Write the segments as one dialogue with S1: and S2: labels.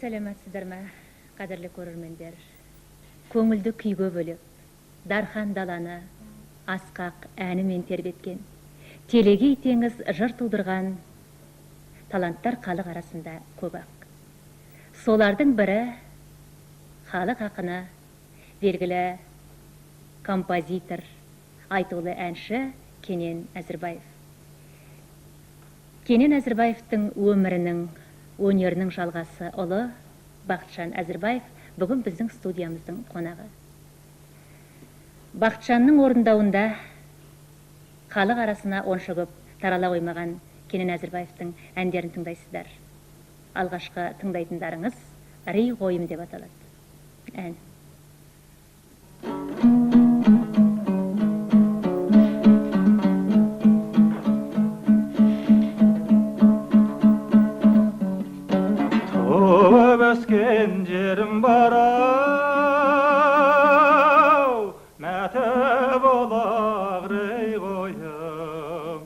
S1: Сәлеметсіздер ме, қадірлі көрермендер? Көңілді күйге бөлеп, дархан даланы асқақ әнімен тербеткен, телегей теңіз жыр тудырған таланттар халық арасында көп ақ. Солардың бірі халық ақыны, белгілі композитор, айтулы әнші Кенен Әзірбаев. Кенен Әзірбаевтың өмірінің, өнерінің жалғасы ұлы Бақытжан Әзірбаев бүгін біздің студиямыздың қонағы. Бақытжанның орындауында халық арасына онша көп тарала қоймаған Кенен Әзірбаевтың әндерін тыңдайсыздар. Алғашқы тыңдайтындарыңыз «Рей қойым» деп аталады. Ән.
S2: Өскен жерім бар-ау, мәті болақ рей қойым.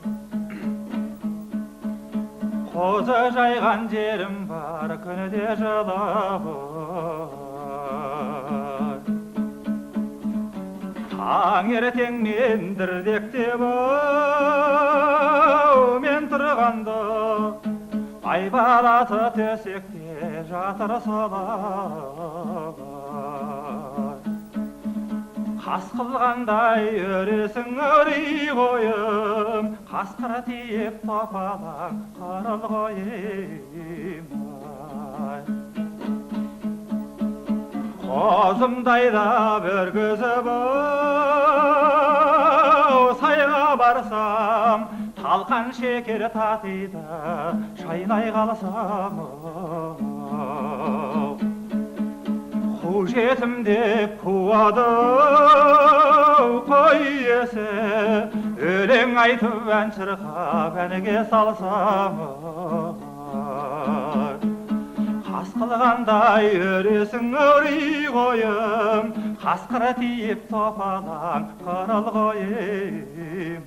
S2: Қозы жайған жерім бар, күніде жылабын. Таңертең мен дірдектеп-ау, мен тұрғанда ай баласы төсекте жатыр солай. Қас қылғандай өресің өрей қойым, қасқыр тиіп топалаң қырыл қойым. Қозымдай да бүргізіп-ау, сайға барсам талқан шекер татиды, шайнай қалсам. Қу жетім деп қуады қой иесі, өлең айтып ән шырқап әнге салсам. Қас қылғандай өресің өрей қойым, қасқыр тиіп топалаң қырыл қойым.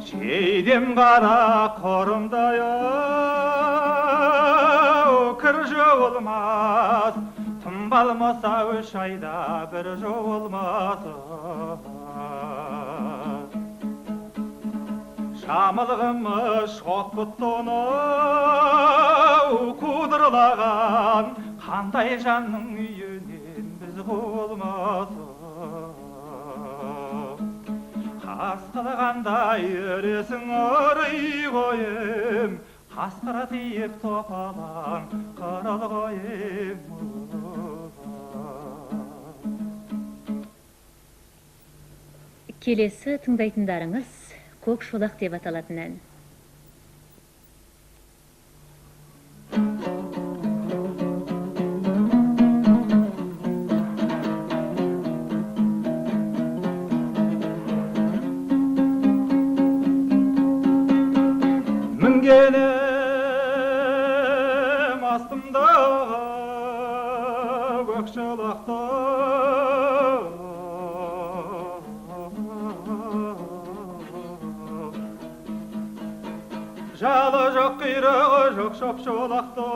S2: Шейдем қара қорымдай-ау, кір жоғылмас, тымбалмаса үш айда бір жоғылмас. Шамылғымыз шот бұттын-ау, қудырлаған, қандай жанның үйінен біз қуылмас. Қас қылғандай өресің өрей қойым, қасқыр тиіп топалаң қырыл қойым.
S1: Келесі тыңдайтындарыңыз «Көк шолақ» деп аталатын ән.
S2: Мінгенім астымдағы көк шолақты, жалы жоқ, құйрығы жоқ шоп-шолақты.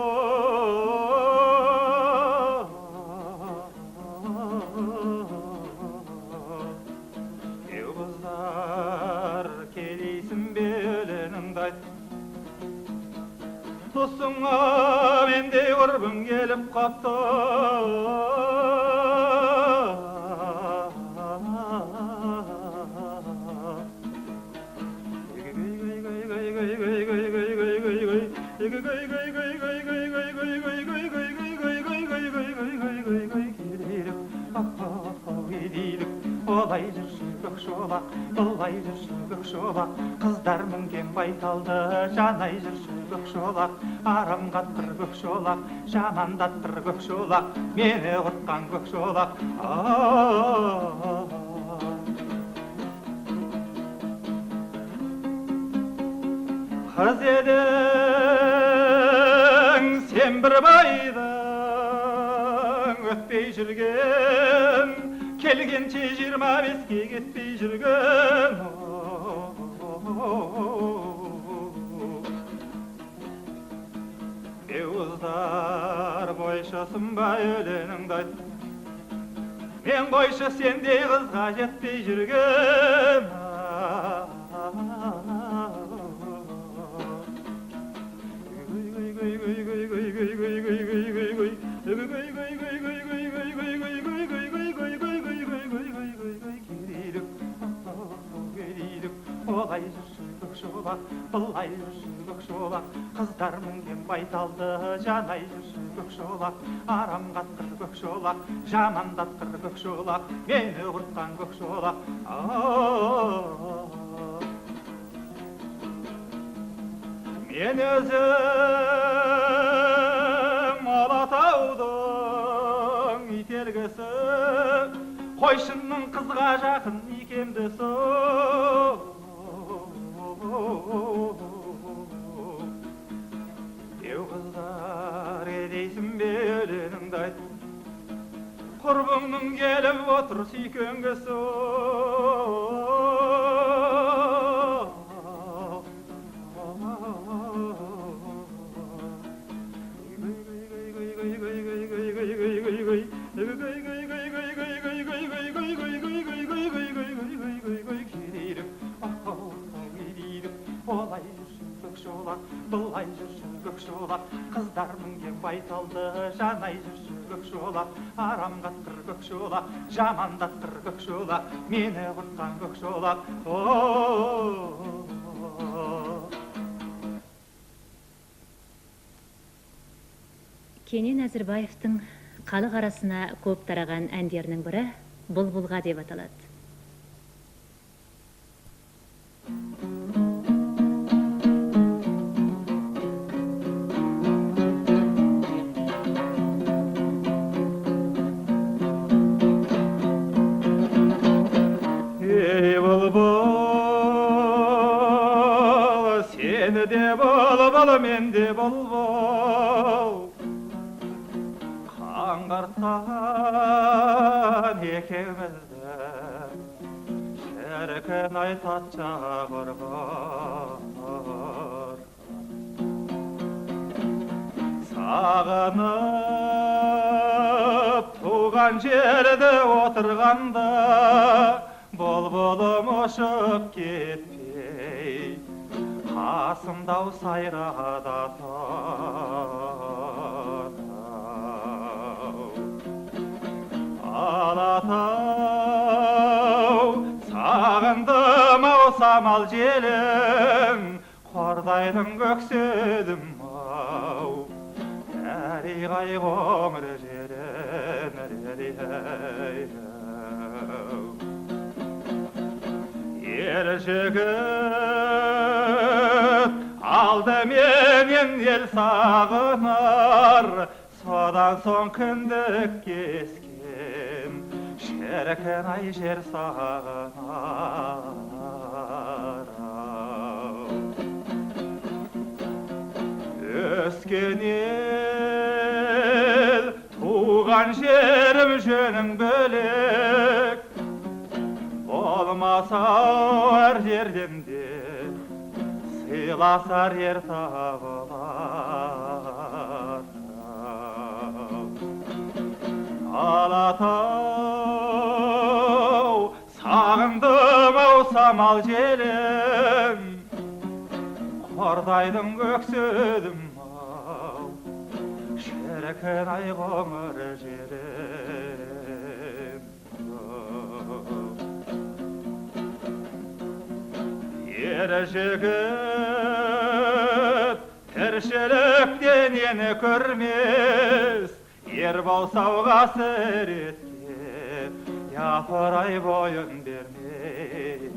S2: Еу қыздар, келейсің бе өлеңіңді айт, тұсыңа мендей құрбым келіп қапты. Олай жүрші көк шолақ, олай жүрші көк шолақ, қыздар мінген байталды жанай жүрші көк шолақ. Арамғаттыр көк шолақ, жамандаттыр көк шолақ, мені құртқан көк шолақ. Қыз едің сен бір байдың өтпей жүрген, келгенше 25-ке кетпей жүрген. Қыздар қойшысың ба өлеңіңді айт, мен қойшы сендей қызға жетпей жүргем. Олай жүрсін көкшолақ, былай жүрсін көкшолақ, қыздар мінген байталды жанай жүрсін көкшолақ, арам қатқыр көкшолақ, жамандатқыр көкшолақ, мені құртқан көкшолақ. Мен өзім Алатаудың ителгісі, қойшының қызға жақын икемдісі. Деу қыздар едейсің бе өлеңіңді айт, құрбыңның келіп отыр сүйкенгісі. Олай жүрсін көкшолақ, былай жүрсін көкшолақ, қыздар мінген байталды жанай жүрсін көкшолақ, арам қатқыр көкшолақ, жамандатқыр көкшолақ, мені құртқан көкшолақ.
S1: Кенен Әзірбаевтың халық арасына көп тараған әндерінің бірі «Бұлбұлға» деп аталады.
S2: Ей бұлбұл, сені де бұлбұл, мен де бұлбұл, қаңғыртқан екеумізді шіркін айтат шағырғыр. Сағынып туған жерде отырғанда бұлбұлым ұшып кетпей, қасымдау сайрада тұр. Алатау, сағындым-ау самал желім, қордайдың көкседім-ау, әриғай қоңыр жерім, ер жігіт алды менен ел сағынар, содан соң кіндік кескен шіркін ай жер сағынар. Өскен ел туған жерім жөнің бөлек, болмаса әр жерден де сыйласар ер табылар. Алатау, сағындым-ау самал желім, қордайдың көкседім-ау, шіркін ай қоңыр жерім. Ер жігіт тіршіліктен ені көрмес, ер болсау қасіретке япырай бойын бермес.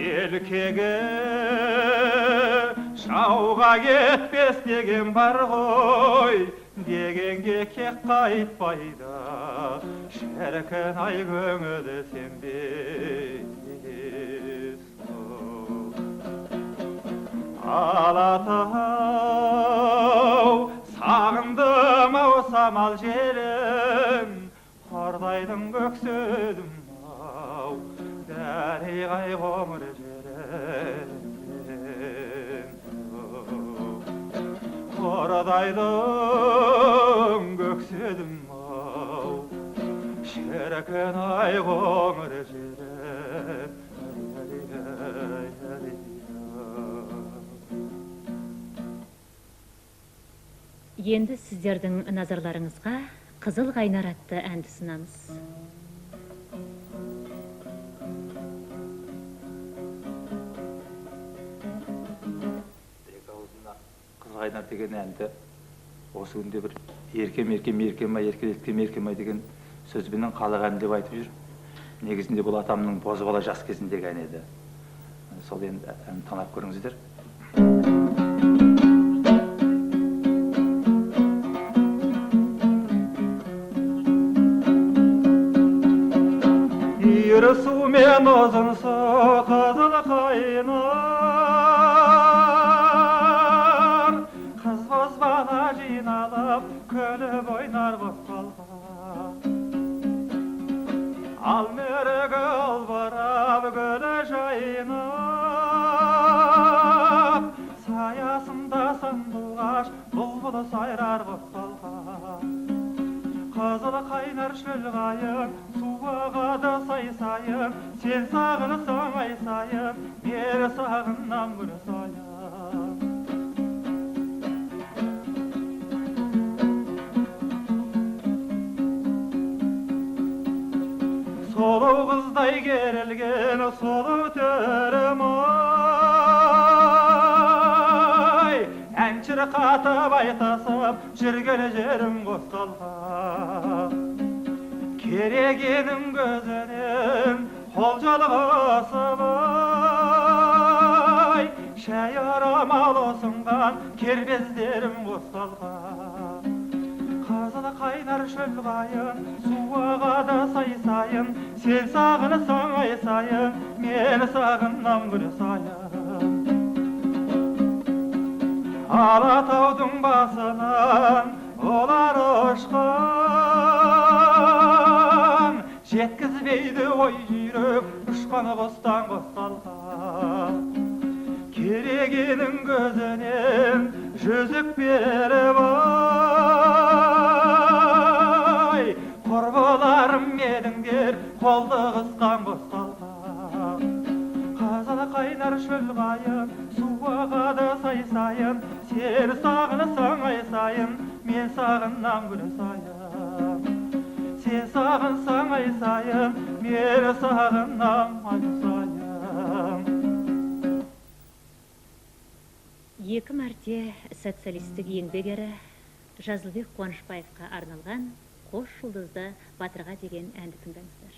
S2: Елкеге шауға кетпес деген бар ғой, дегенге кек қайтпайды, шіркін ай көңілі сенбес. Алатау, сағындым-ау самал желім, қордайдың көкседім-ау, айғай қоңыр жерім қордайдың көкседім ау шіркін ай қоңыр жерім
S1: Енді сіздердің назарларыңызға Қызыл қайнар атты әнді ұсынамыз.
S3: Қызыл қайнар деген әнді осы күнде бір еркем-ай деген сөзбенен халық әні деп айтып жүр. Негізінде бұл атамның бозбала жас кезіндегі әні еді. Сол енді әнді тыңдап көріңіздер.
S2: Сумен ұзынсы қызыл қайнар қыз бозбала жиналып күліп ойнар қоспалға ал мерігі албырап гүлі жайнап саясында сандуғаш бұлбұл сайрар қоспалға қызыл қайнар шөл қайын суағады сай-сайын сен сағынсаң ай сайын бері сағынам гүл сайын сұлу қыздай керілген сұлу төрім ай әншір қатып айтасып жүрген жерім қосқалға керегенің көзінен қол жалғасып ай шәй орамал ұсынған кербездерім қосқалға қызыл қайнар шөл қайын суағады сай-сайын сен сағынсаң ай сайын мен сағынам гүл сайын алатаудың басынан олар ұшқан жеткізбейді ой жүйрік ұшқаны қостан қосталға керегенің көзінен жүзік беріп ай құрбыларым едіңдер қолды қысқан қосталға қызыл қайнар шөл қайын суағады сай-сайын сен сағынсаң ай сайын мен сағынам гүл сайын сен сағынсаң ай сайын мен сағынам ай сайын.
S1: Екі мәрте социалистік еңбек ері Жазылбек Қуанышбаевқа арналған Қош жұлдызды батырға деген әнді тыңдаңыздар.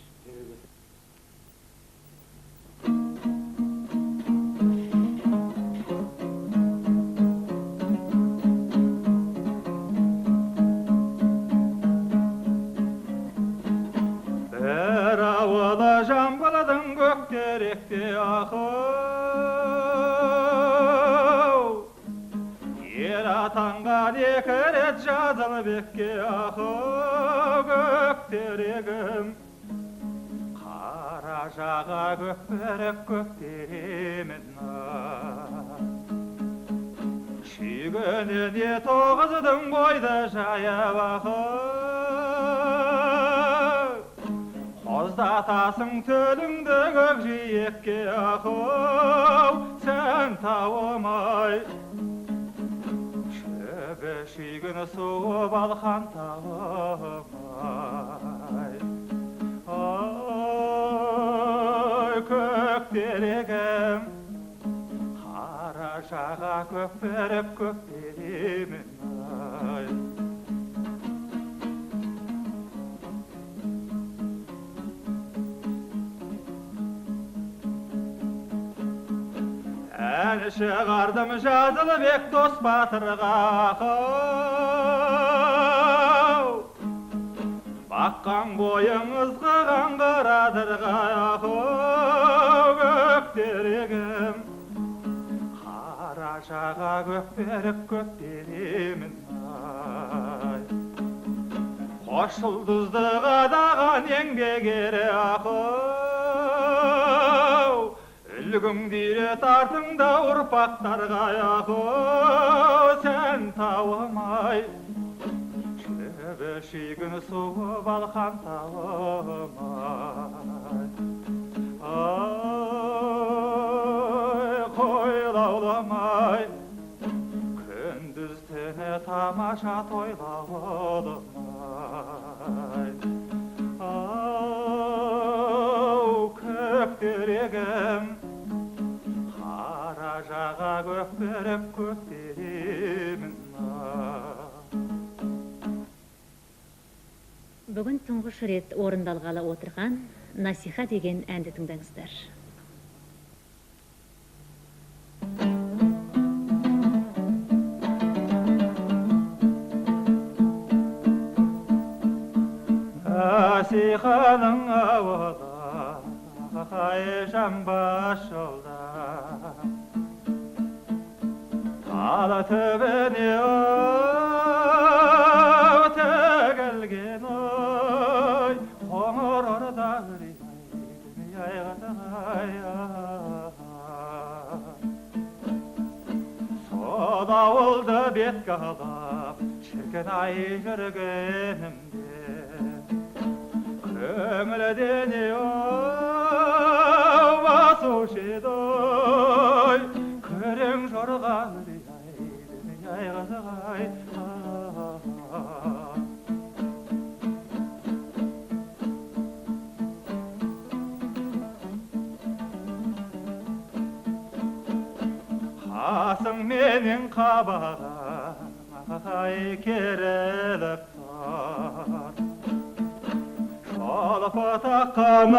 S2: Бір ауылы жамбылдың көктеректе ақыл ер атанған екі рет Жазылбекке ақыл көктерегім қара жаға көкперек көктеремін шүйгеніне тоғыздың бойды жаяп ақыл қоздатасың төліңді көкжиекке ақыл сен тауым-ай шөбі шүйгін суып алған тауым-ай ай көктерегім қара жаға көкперек көктеремін ай ән шығардым Жазылбек дос батырға ақыл баққан бойыңыз қаған қырадырға ақыл көктерегім қара жаға көкперек көктеремін ай қош жұлдызды қадаған еңбек ері ақыл үлгіңдері тартыңда ұрпақтарға аяғы сән тауымай шегін суы балқан тауымай ай қойлауламай күндіз түні тамаша тойлауламай ау көктерегім қара жаға көктеріп көктеремін
S1: Бүгін тұңғыш рет орындалғалы отырған «Насиха» деген әнді тыңдаңыздар.
S2: Насиханың ауылы жамбас жолда тала төбіне төгілген ой қоңыр орда сол ауылды бетке алып шіркін ай жүргенімде көңілден басушы еді ой күрең жорған ай қызық-ай қасың менен қабағай керіліп тұр шолпы таққан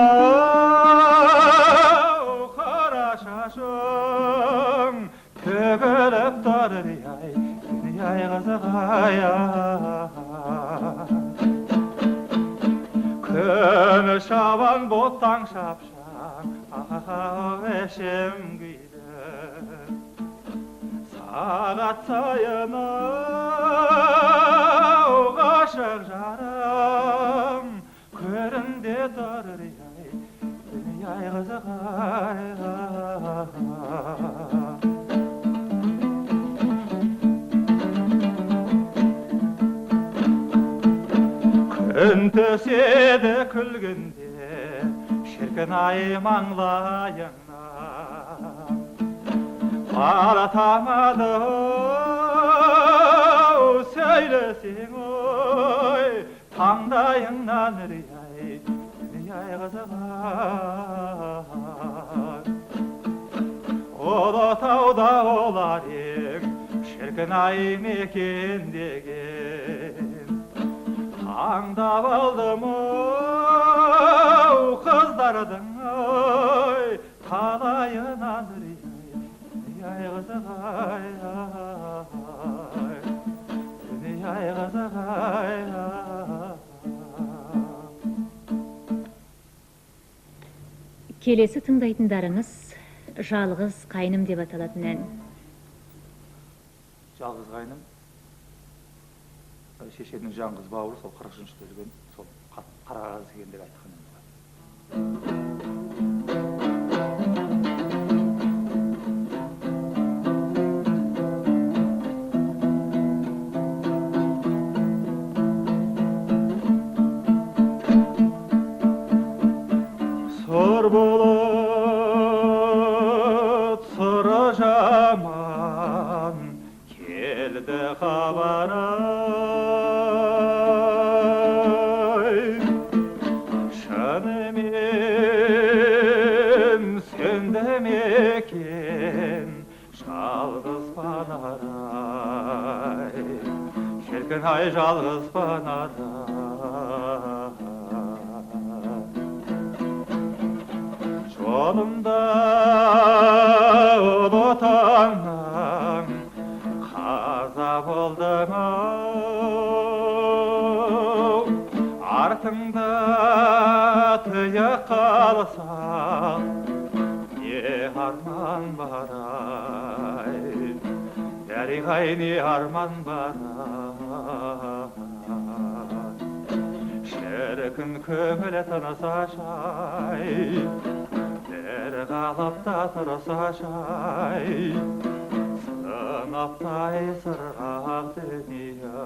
S2: қара шашың төгіліп тұр ай қызық-ай күміс шабан боттаң шапшаң әшім күйді сағат сайын ғашық жарым көрінде тұр ай қызық-ай күн түседі күлгенде шіркін ай маңлайыңнан бара тамады сөйлесең ой таңдайыңнан ай қызық-ай ұлытауда олар ең шіркін ай мекендеген аңдап алдым қыздардың ой талайынан ай қызық-ай ай қызық-ай
S1: Келесі тыңдайтындарыңыз «Жалғыз қайным» деп аталатын ән.
S3: Жалғыз қайным шешенің жаңғыз бауыры сол 40-ші жүрген сол қарағаз дегендегі айтқан ән бар.
S2: Сұр бұлыт сыры жаман келді хабарай шынымен сенді мекен жалғыз панарай шіркін ай жалғыз панарай жолымда ұлы отаннан қаза болдың артыңда тұяқ қалса не арман бар ай дәріғай не арман бар шіркін көңіл тыныс ашай қалыпта тұрса жай, сынаптай сырғақ дүние.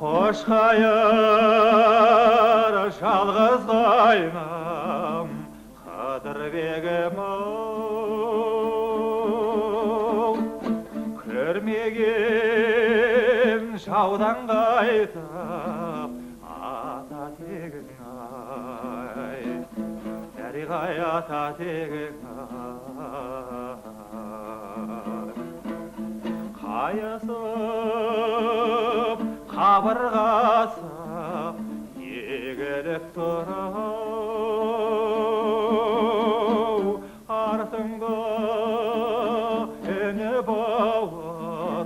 S2: Қош қайыр жалғыз қайнам, Қадырбегім-ау, көрмеген жаудан қайтып ата тегің-ай, дариғай ата тегің-ай. Қайысып қабырғасы егіліп тұр-ау, артыңғы үні бауыр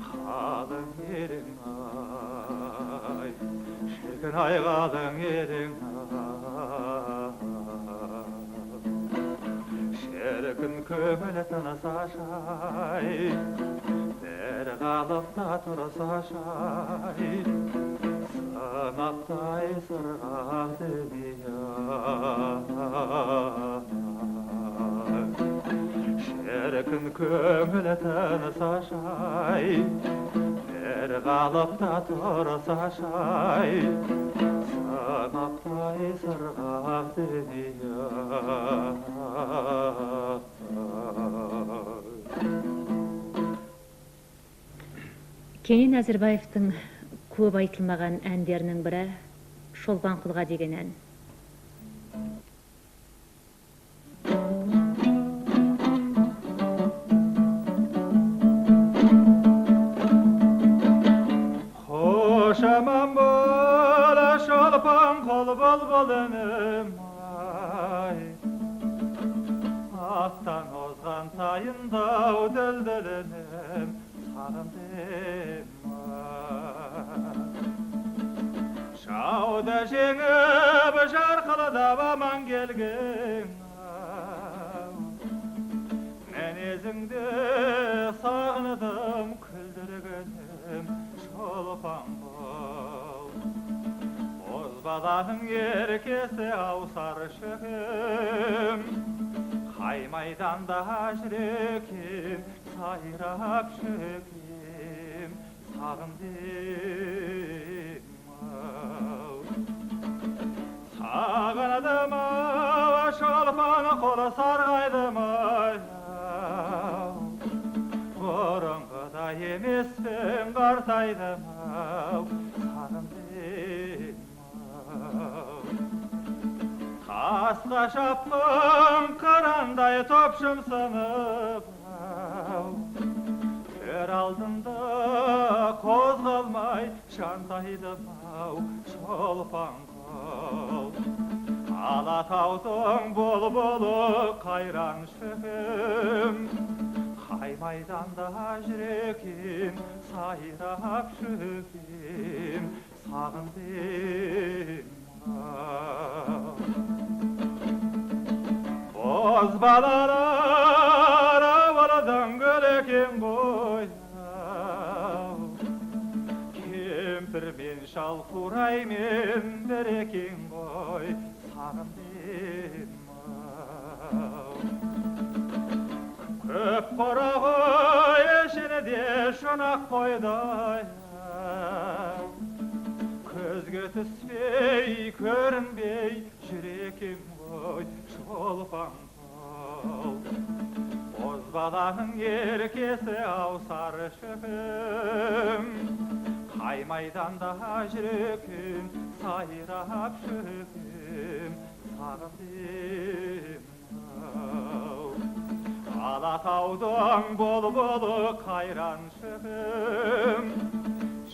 S2: қалың ерең-ай, шіркін-ай қалың ерең-ай. Шіркін көңіл тынса жай, бір қалыпта тұрса жай, сынаптай сырғақ дүние. Шіркін көңіл тынса жай, бір қалыпта тұрса жай, сынаптай сырғақ дүние.
S1: Кенен Әзірбаевтың көп айтылмаған әндерінің бірі Шолпан құлға деген ән.
S2: Хош аман бол, шолпан құл бұлбұл інім-ай, аттан озған сайындау дүлдүлінім, жауды жеңіп жарқылдап аман келген, мінезіңді сағындым күлдіргенім, шолпан бол. Бозбаланың еркесі аусар шөкім, қай майданда жүрекем сайрап шөкем, сағындым-ау. Сағындым-ау, шолпан құл сарғайдым-ай, бұрынғыдай емеспін қартайдым-ау, сағындым-ау. Тасқа шапқын қырандай топшымсынып-ау, төр алдында қозғалмай жантайдым-ау, шолпан құл. Алатаудың бұлбұлы қайран шөкім, қай майданда жүрекем сайрап шөкем, сағындым-ау. Бозбалалар ауылдан көлекен қой-ау, кемпір мен шал қураймен бір екен ғой, сағындым-ау. Көп қора ғой ішінде шұнақ қойдай-ау, көзге түспей көрінбей жүрекем ғой, шолпан құл. Бозбаланың еркесі аусар шөкім, қай майданда жүрекем сайрап шөкім, сағындым-ау. Алатаудың бұлбұлы қайран шөкім,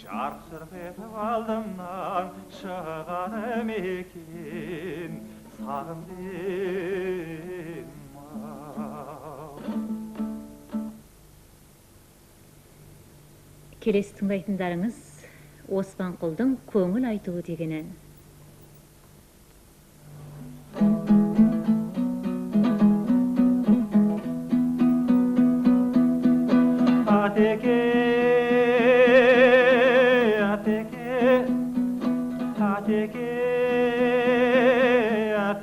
S2: жарқ-жұрқ етіп алдымнан шығарым екен, сағындым-ау.
S1: Келесі тыңдайтындарыңыз Оспанқұлдың көңіл айтуы деген ән.
S2: Атеке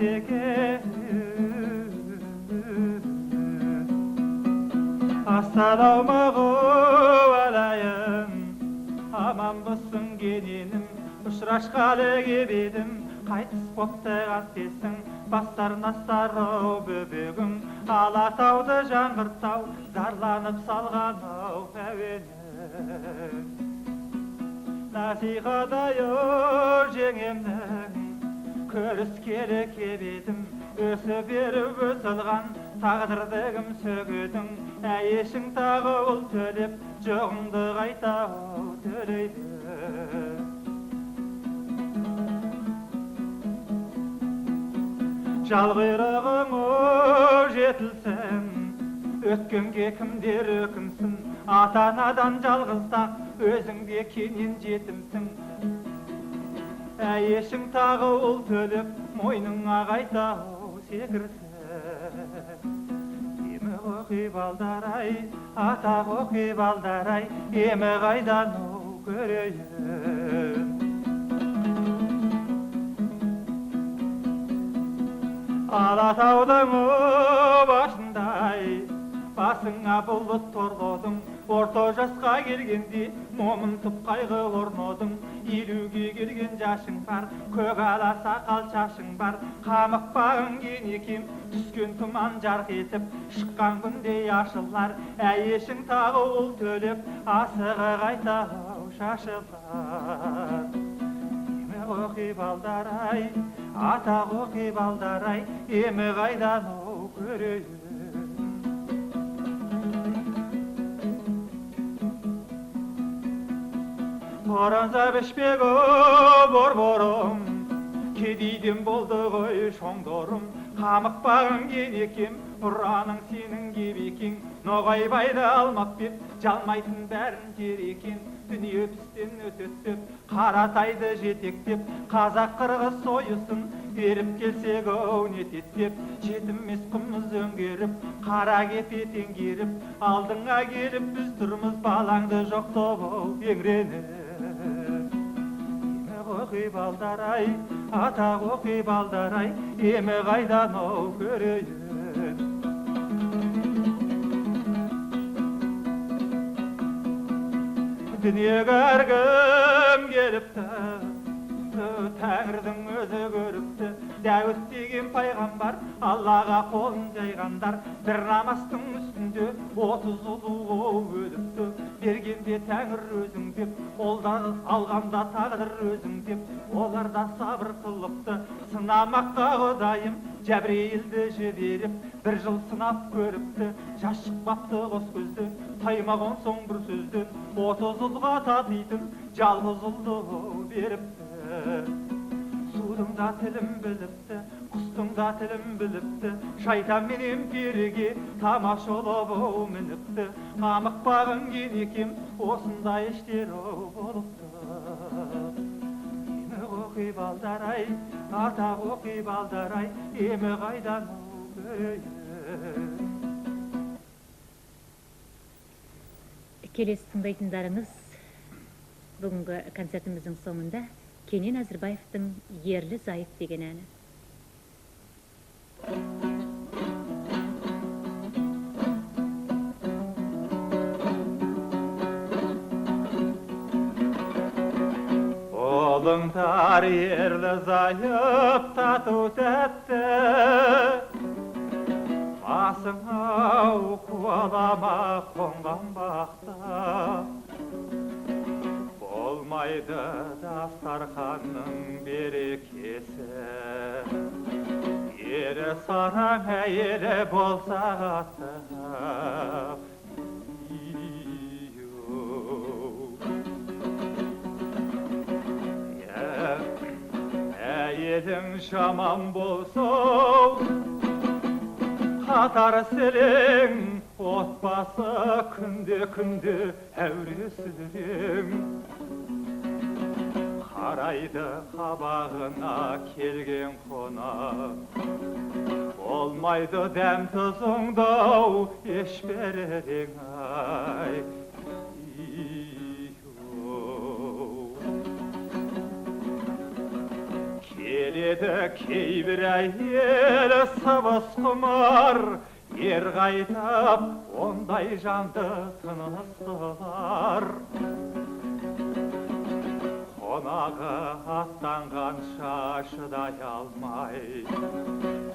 S2: деген ассалаумағу алайым аманбысың кененім ұшырашқалы кеп едім қайтыс бопты қастесің бастарын астар-ау бөбегің алатауды жаңғыртау зарланып салған-ау әуені насихат-ай жеңемнің көріскелі кеп едім өсіп еріп өсілған тағдырдығым сөгедің әйешің тағы ұл төлеп жоғыңды қайтау төлейді жалғырығың жетілсін өткенге кімдер өкінсін ата-анадан жалғыздақ өзіңде кенен жетімсің әйешің тағы ұл төлеп мойныңа қайтау секірсін емі оқи балдар-ай атақ оқи балдар-ай емі қайдан көрейін алатаудың башындай басыңа бұлыт торлодың орта жасқа келгенде момынтып қайғы орнодың елуге келген жашың бар көк ала сақал шашың бар қамықпағың кенекем түскен тұман жарқ етіп шыққан күндей ашылар әйешің тағы ұл төлеп асығы қайтау шашылар емі оқи балдар-ай атақ оқи балдар-ай емі қайдан көрейін Оранза бешпегі борборым кедейден болды ғой шоңдорым қамықпағын кенекем ұраның сенің кебекең ноғайбайды алмақ беп жалмайтын бәрін жер екен дүние бізден өтеттеп қаратайды жетектеп қазақ қырғыз сойысын беріп келсек нететтеп жетіммес қымыз өңгеріп қара кепетен керіп алдыңа келіп біз тұрмыз балаңды жоқтап еңіреніп оқи балдар-ай атақ оқи балдар-ай емі қайдан көрейін дүниеге әркім келіпті тәңірдің өзі көріпті дәуіт деген пайғамбар аллаға қолын жайғандар бір намастың үстінде 30 ұлы өліпті бергенде тәңір өзің деп қолдар алғанда тағдыр өзің деп оларда сабыр қылыпты сынамаққа құдайым жәбірейілді жіберіп бір жыл сынап көріпті жас шықпапты қос көзден таймаған соң бір сөзден 30 ұлға татитын жалғыз ұлды беріпті судың да тілін біліпті құстың да тілін біліпті шайтан менен періге тамашалап мініпті қамықпағын кенекем осындай іштер болыпты емі оқи балдар-ай атақ оқи балдар-ай емі қайдан көрейін
S1: келесі тыңдайтындарыңыз бүгінгі концертіміздің соңында Кенен Әзірбаевтың «Ерлі зайып» деген әні.
S2: Олыңдар ерлі зайып тату тәтті басың-ау қуалама қонған бақта болмайды дастарханның берекесі ері сараң әйелі болса аттап әйелің жаман болса қатар сілең отбасы күнде әуресілең қарайды қабағына келген қонақ болмайды дәм тұзыңдау ешберең ай еді кейбір әйел сыбыс құмар, ер қайтып ондай жанды тыныс қылар. Қонағы аттанғанша шыдай алмай,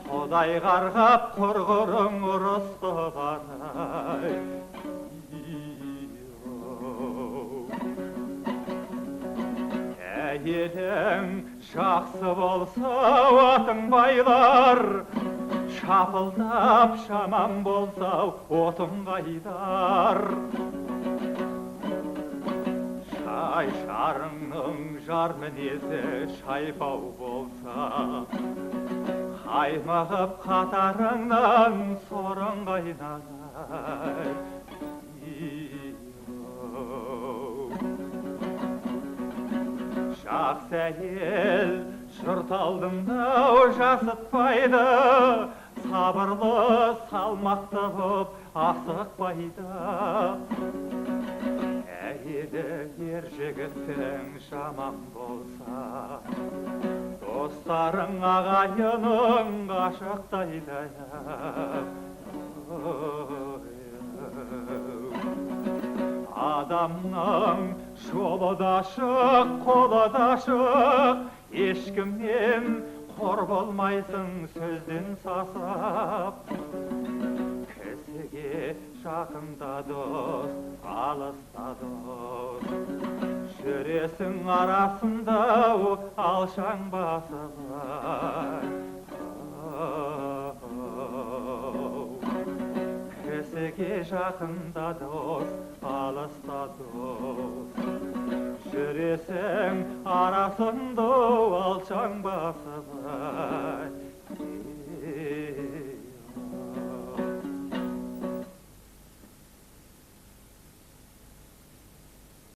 S2: Құдай қарғап құрғырың ұрыс қылар. Әйелің жақсы болса отың байлар, шапылдап шаман болса отың қайдар. Шай шарыңның жар мінезі шайпау болса, қаймығып қатарыңнан сорың қайнар. Жақсы әйел жұрт алдында жасытпайды, сабырлы салмақты боп асықпайды. Әйелі ер жігіттің жаман болса, достарың ағайының ғашықтайды. Адамның жолы да ашық, қолы да ашық, ешкімнен қор болмайсың сөзден сасып. Кісіге жақында дос, алыста дос, жүресің арасында алшаң басып. Кісіге жақында дос, алыста дос, жүресің арасында алшаң басып.